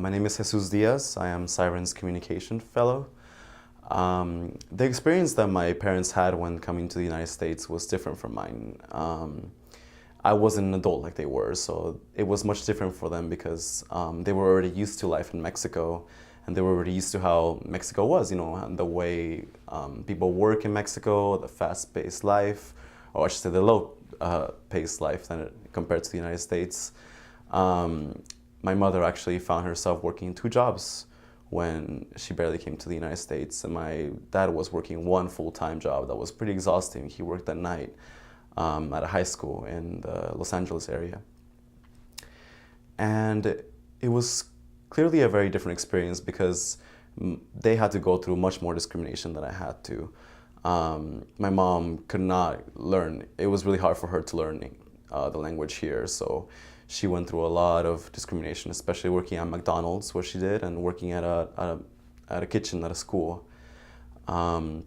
My name is Jesus Diaz. I am Siren's Communication Fellow. The experience that my parents had when coming to the United States was different from mine. I wasn't an adult like they were, so it was much different for them because they were already used to life in Mexico, and they were already used to how Mexico was, and the way people work in Mexico, the fast-paced life, or I should say the low-paced life compared to the United States. My mother actually found herself working 2 jobs when she barely came to the United States, and my dad was working 1 full-time job that was pretty exhausting. He worked at night at a high school in the Los Angeles area. And it was clearly a very different experience because they had to go through much more discrimination than I had to. My mom could not learn. It was really hard for her to learn the language here, so she went through a lot of discrimination, especially working at McDonald's, where she did, and working at a kitchen at a school. It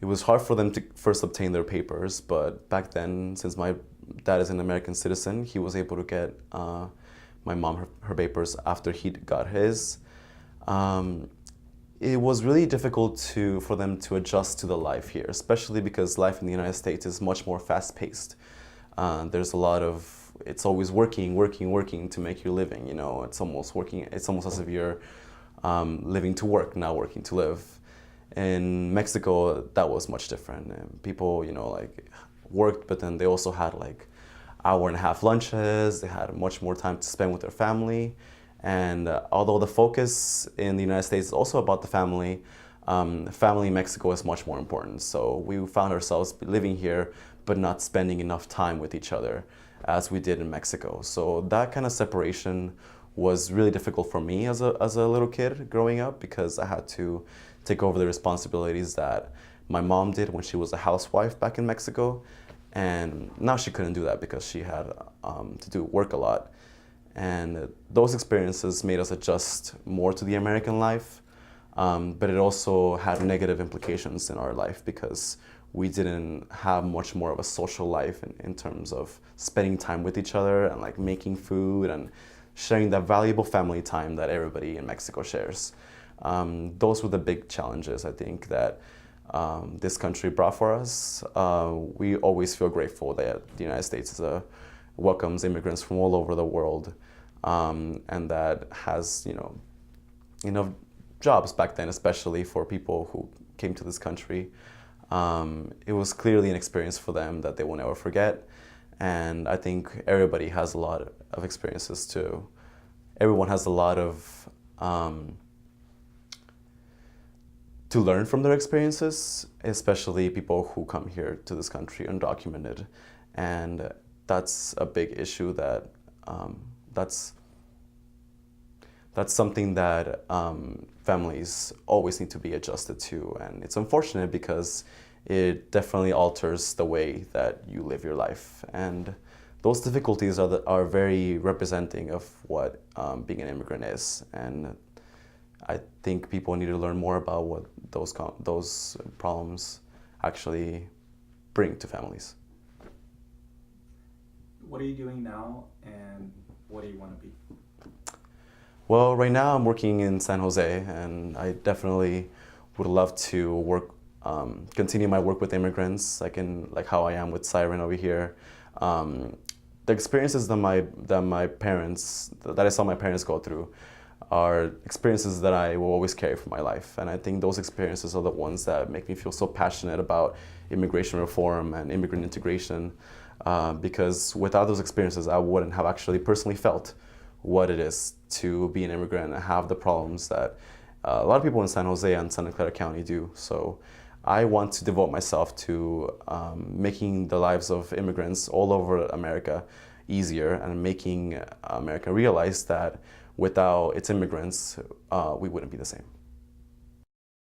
was hard for them to first obtain their papers, but back then, since my dad is an American citizen, he was able to get my mom her papers after he got his. It was really difficult for them to adjust to the life here, especially because life in the United States is much more fast-paced. There's a lot of, it's always working to make your living, It's almost as if you're living to work, not working to live. In Mexico, that was much different. And people, worked, but then they also had hour-and-a-half lunches. They had much more time to spend with their family. And although the focus in the United States is also about the family in Mexico is much more important. So we found ourselves living here, but not spending enough time with each other as we did in Mexico. So that kind of separation was really difficult for me as a little kid growing up, because I had to take over the responsibilities that my mom did when she was a housewife back in Mexico. And now she couldn't do that because she had to work a lot. And those experiences made us adjust more to the American life, but it also had negative implications in our life because we didn't have much more of a social life in terms of spending time with each other and making food and sharing that valuable family time that everybody in Mexico shares. Those were the big challenges, I think, that this country brought for us. We always feel grateful that the United States welcomes immigrants from all over the world, and that has enough jobs back then, especially for people who came to this country. It was clearly an experience for them that they will never forget, and I think everybody has a lot of experiences too. Everyone has a lot of to learn from their experiences, especially people who come here to this country undocumented, and that's a big issue that that's something that families always need to be adjusted to, and it's unfortunate because it definitely alters the way that you live your life, and those difficulties are very representing of what being an immigrant is, and I think people need to learn more about what those problems actually bring to families. What are you doing now, and what do you want to be? Well, right now I'm working in San Jose, and I definitely would love to continue my work with immigrants, like how I am with Siren over here. The experiences that I saw my parents go through are experiences that I will always carry for my life, and I think those experiences are the ones that make me feel so passionate about immigration reform and immigrant integration, because without those experiences I wouldn't have actually personally felt what it is to be an immigrant and have the problems that a lot of people in San Jose and Santa Clara County do. So I want to devote myself to making the lives of immigrants all over America easier, and making America realize that without its immigrants, we wouldn't be the same.